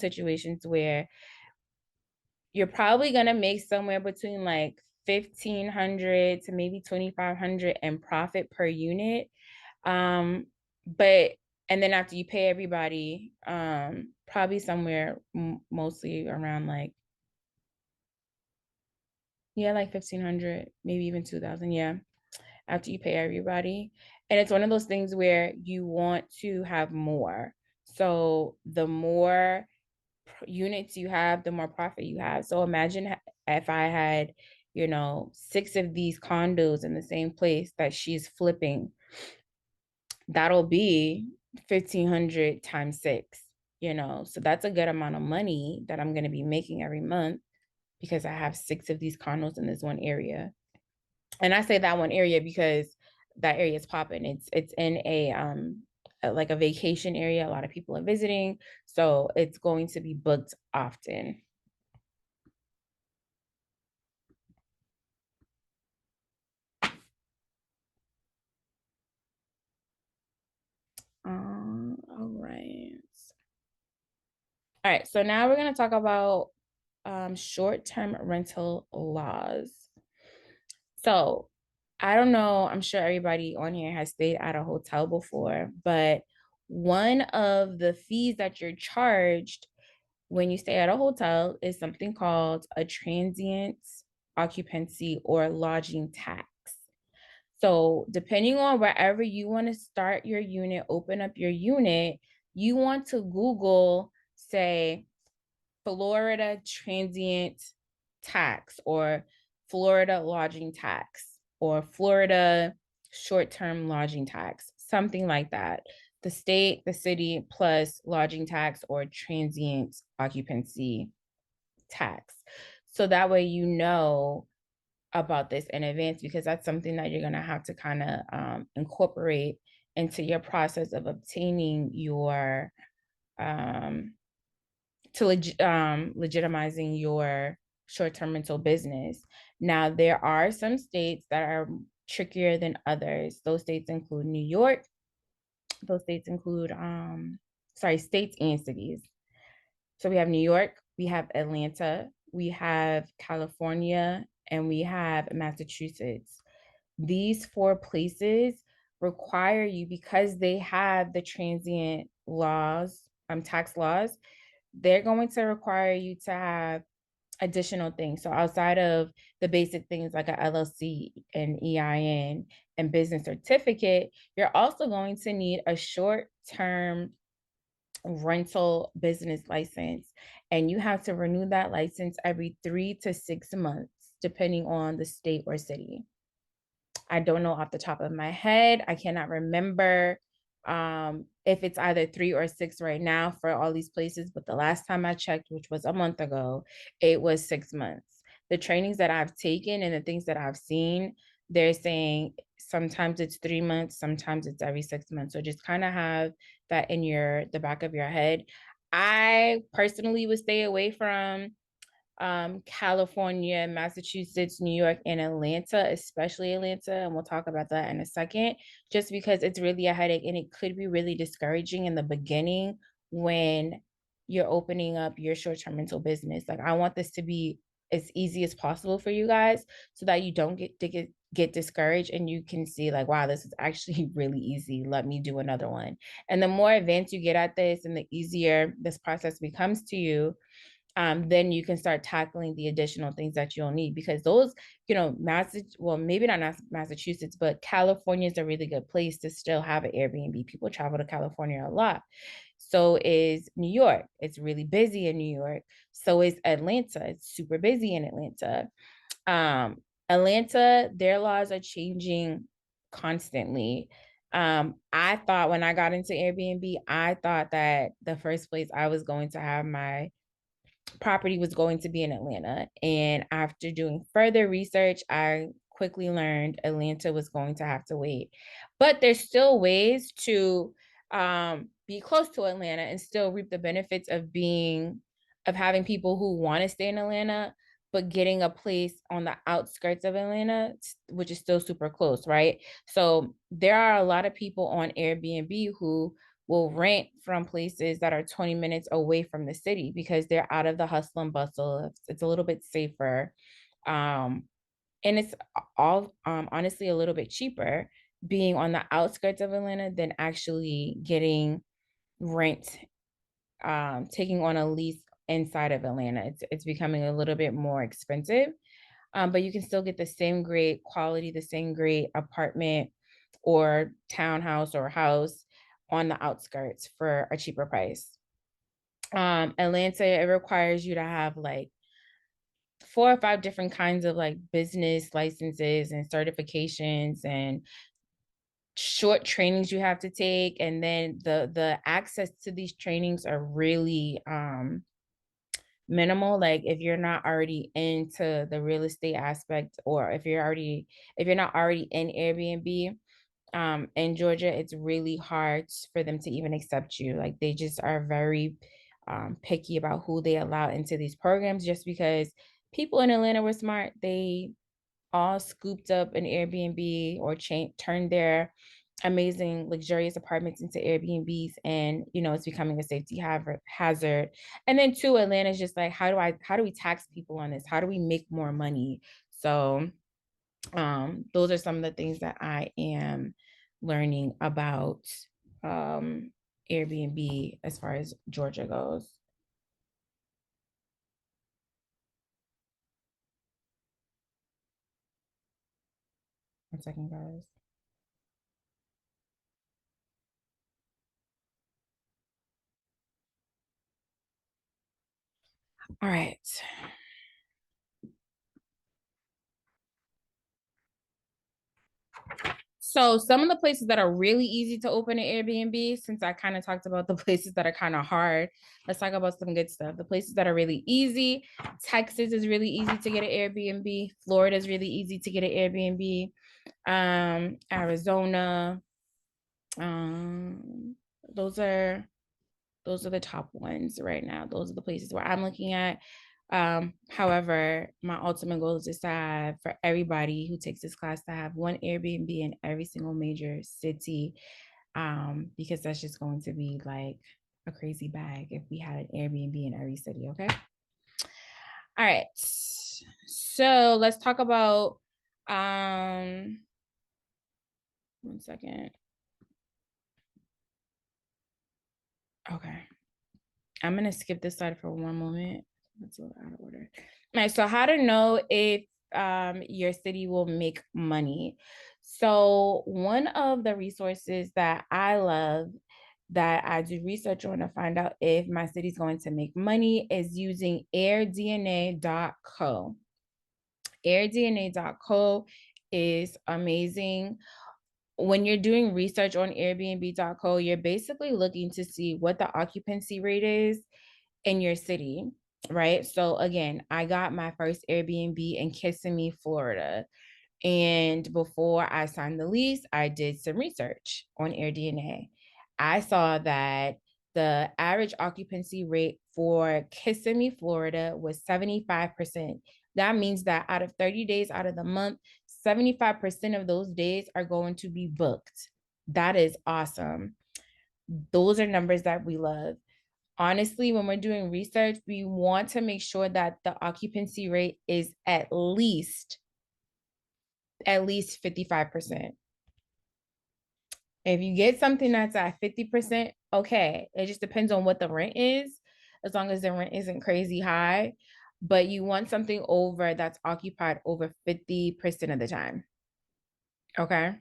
situations where you're probably gonna make somewhere between like 1,500 to maybe 2,500 in profit per unit. But and then after you pay everybody, probably somewhere mostly around like, yeah, like 1,500, maybe even 2,000. Yeah, after you pay everybody. And it's one of those things where you want to have more. So the more units you have, the more profit you have. So imagine if I had, 6 of these condos in the same place that she's flipping, that'll be 1,500 times 6. So that's a good amount of money that I'm going to be making every month because I have 6 of these condos in this one area. And I say that one area because that area is popping. It's in like a vacation area. A lot of people are visiting, so it's going to be booked often. All right. All right, so now we're going to talk about short-term rental laws. So I don't know, I'm sure everybody on here has stayed at a hotel before, but one of the fees that you're charged when you stay at a hotel is something called a transient occupancy or lodging tax. So, depending on wherever you want to start your unit, open up your unit, you want to Google, say, Florida transient tax or Florida lodging tax or Florida short-term lodging tax, something like that. The state, the city plus lodging tax or transient occupancy tax. So that way you know about this in advance because that's something that you're going to have to kind of incorporate into your process of obtaining your legitimizing your short-term rental business. Now, there are some states that are trickier than others. Those states include New York. Those states include, states and cities. So we have New York, we have Atlanta, we have California, and we have Massachusetts. These 4 places require you because they have the transient laws, tax laws, they're going to require you to have additional things. So outside of the basic things like a LLC and EIN and business certificate, you're also going to need a short-term rental business license. And you have to renew that license every 3 to 6 months, depending on the state or city. I don't know off the top of my head. I cannot remember if it's either 3 or 6 right now for all these places, but the last time I checked, which was a month ago, it was 6 months. The trainings that I've taken and the things that I've seen, they're saying sometimes it's 3 months, sometimes it's every 6 months. So just kind of have that in the back of your head. I personally would stay away from California, Massachusetts, New York, and Atlanta, especially Atlanta. And we'll talk about that in a second, just because it's really a headache and it could be really discouraging in the beginning when you're opening up your short-term rental business. Like, I want this to be as easy as possible for you guys so that you don't get discouraged and you can see like, wow, this is actually really easy. Let me do another one. And the more advanced you get at this and the easier this process becomes to you, then you can start tackling the additional things that you'll need because those, maybe not Massachusetts, but California is a really good place to still have an Airbnb. People travel to California a lot. So is New York. It's really busy in New York. So is Atlanta. It's super busy in Atlanta. Atlanta, their laws are changing constantly. I thought when I got into Airbnb, I thought that the first place I was going to have my property was going to be in Atlanta. And after doing further research, I quickly learned Atlanta was going to have to wait. But there's still ways to be close to Atlanta and still reap the benefits of having people who want to stay in Atlanta, but getting a place on the outskirts of Atlanta, which is still super close, right? So there are a lot of people on Airbnb who will rent from places that are 20 minutes away from the city because they're out of the hustle and bustle. It's a little bit safer. Um, and it's all honestly a little bit cheaper being on the outskirts of Atlanta than actually getting rent, taking on a lease inside of Atlanta. It's becoming a little bit more expensive, but you can still get the same great quality, the same great apartment or townhouse or house on the outskirts for a cheaper price. Atlanta, it requires you to have like 4 or 5 different kinds of like business licenses and certifications and short trainings you have to take, and then the access to these trainings are really minimal. Like if you're not already into the real estate aspect, or if you're not already in Airbnb in Georgia, it's really hard for them to even accept you. Like they just are very picky about who they allow into these programs, just because people in Atlanta were smart. They all scooped up an Airbnb or turned their amazing luxurious apartments into Airbnbs, and it's becoming a safety hazard. And then two, Atlanta's just like, how do we tax people on this? How do we make more money? So those are some of the things that I am learning about Airbnb as far as Georgia goes. 1 second, guys. All right. So some of the places that are really easy to open an Airbnb, since I kind of talked about the places that are kind of hard, let's talk about some good stuff. The places that are really easy: Texas is really easy to get an Airbnb. Florida is really easy to get an Airbnb. Arizona. Um, those are the top ones right now. Those are the places where I'm looking at. However, my ultimate goal is just to have, for everybody who takes this class, to have one Airbnb in every single major city, because that's just going to be like a crazy bag if we had an Airbnb in every city. Okay. All right. So let's talk about 1 second. Okay. I'm gonna skip this slide for one moment. That's a little out of order. All right, so how to know if your city will make money. So one of the resources that I love, that I do research on to find out if my city's going to make money, is using airdna.co. Airdna.co is amazing. When you're doing research on airbnb.co, you're basically looking to see what the occupancy rate is in your city, right? So again, I got my first Airbnb in Kissimmee, Florida. And before I signed the lease, I did some research on AirDNA. I saw that the average occupancy rate for Kissimmee, Florida was 75%. That means that out of 30 days out of the month, 75% of those days are going to be booked. That is awesome. Those are numbers that we love. Honestly, when we're doing research, we want to make sure that the occupancy rate is at least 55%. If you get something that's at 50%, okay. It just depends on what the rent is, as long as the rent isn't crazy high. But you want something over that's occupied over 50% of the time. Okay.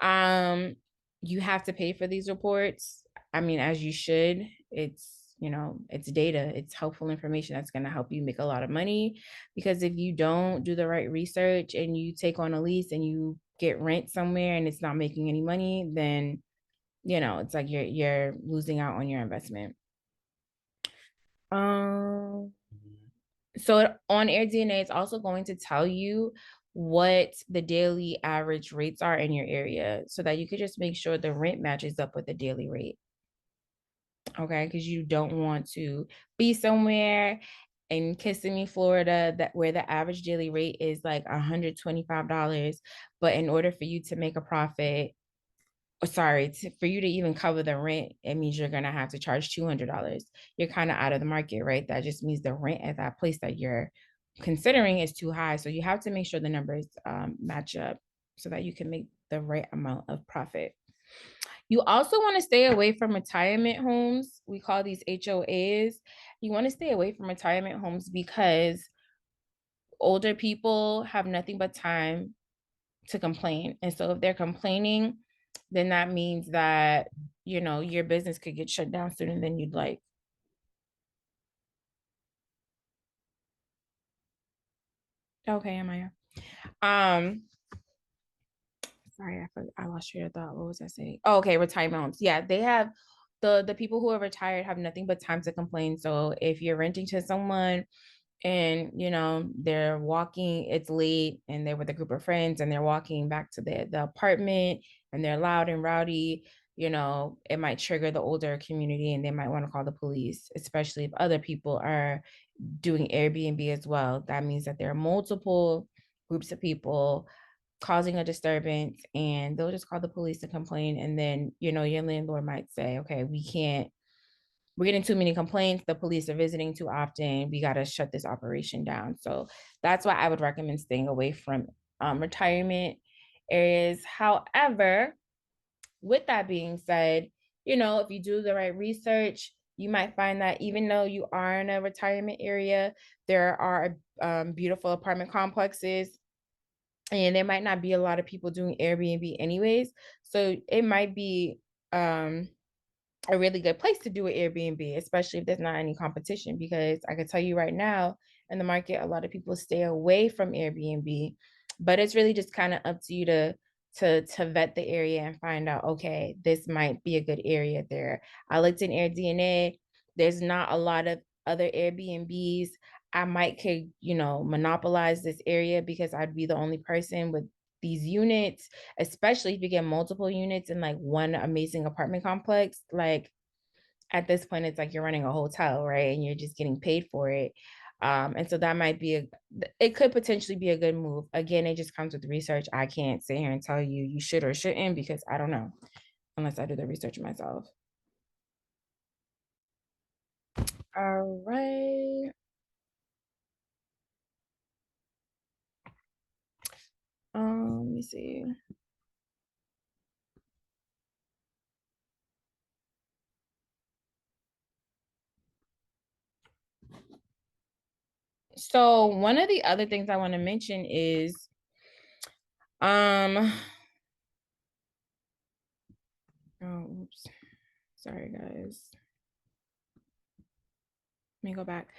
Um, you have to pay for these reports. I mean, as you should. It's data, it's helpful information that's going to help you make a lot of money. Because if you don't do the right research and you take on a lease and you get rent somewhere and it's not making any money, then it's like you're losing out on your investment. Um, so on AirDNA, it's also going to tell you what the daily average rates are in your area, so that you could just make sure the rent matches up with the daily rate. Okay, because you don't want to be somewhere in Kissimmee, Florida, that where the average daily rate is like $125, but in order for you to make a profit sorry, for you to even cover the rent, it means you're going to have to charge $200. You're kind of out of the market, right? That just means the rent at that place that you're considering is too high. So you have to make sure the numbers match up so that you can make the right amount of profit. You also want to stay away from retirement homes. We call these HOAs. You want to stay away from retirement homes because older people have nothing but time to complain. And so if they're complaining, then that means that, your business could get shut down sooner than you'd like. Okay, Amaya. Um, sorry, I lost your thought. What was I saying? Oh, okay, retirement homes. Yeah, they have the people who are retired have nothing but time to complain. So if you're renting to someone and they're walking, it's late and they're with a group of friends and they're walking back to the apartment and they're loud and rowdy, it might trigger the older community and they might want to call the police, especially if other people are doing Airbnb as well. That means that there are multiple groups of people causing a disturbance and they'll just call the police to complain. And then, your landlord might say, okay, we're getting too many complaints. The police are visiting too often. We got to shut this operation down. So that's why I would recommend staying away from retirement areas. However, with that being said, if you do the right research, you might find that even though you are in a retirement area, there are beautiful apartment complexes and there might not be a lot of people doing Airbnb anyways. So it might be a really good place to do an Airbnb, especially if there's not any competition. Because I can tell you right now in the market, a lot of people stay away from Airbnb, but it's really just kind of up to you to vet the area and find out, okay, this might be a good area there. I looked in AirDNA. There's not a lot of other Airbnbs. I might could, monopolize this area because I'd be the only person with these units, especially if you get multiple units in like one amazing apartment complex. Like at this point, it's like you're running a hotel, right? And you're just getting paid for it. And so that might be it could potentially be a good move. Again, it just comes with research. I can't sit here and tell you you should or shouldn't because I don't know unless I do the research myself. All right. Let me see. So one of the other things I want to mention is oh, oops. Sorry guys. Let me go back.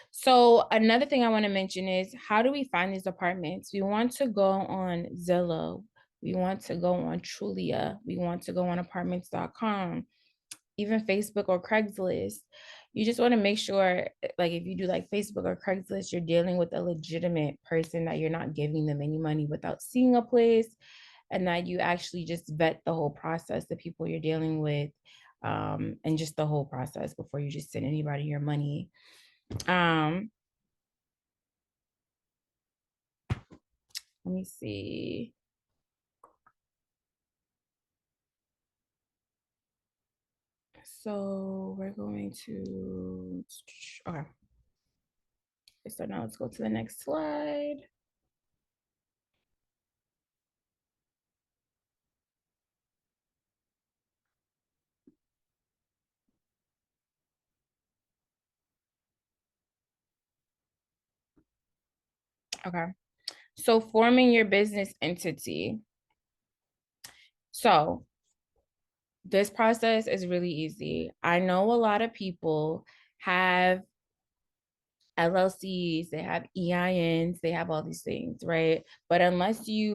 So another thing I want to mention is how do we find these apartments? We want to go on Zillow. We want to go on Trulia. We want to go on apartments.com, even Facebook or Craigslist. You just want to make sure, like if you do like Facebook or Craigslist, you're dealing with a legitimate person, that you're not giving them any money without seeing a place, and that you actually just vet the whole process, the people you're dealing with, and just the whole process before you just send anybody your money. Um, Let me see. So we're going to, okay. So now let's go to the next slide. Okay. So forming your business entity. So this process is really easy. I know a lot of people have LLCs, they have EINs, they have all these things, right? But unless you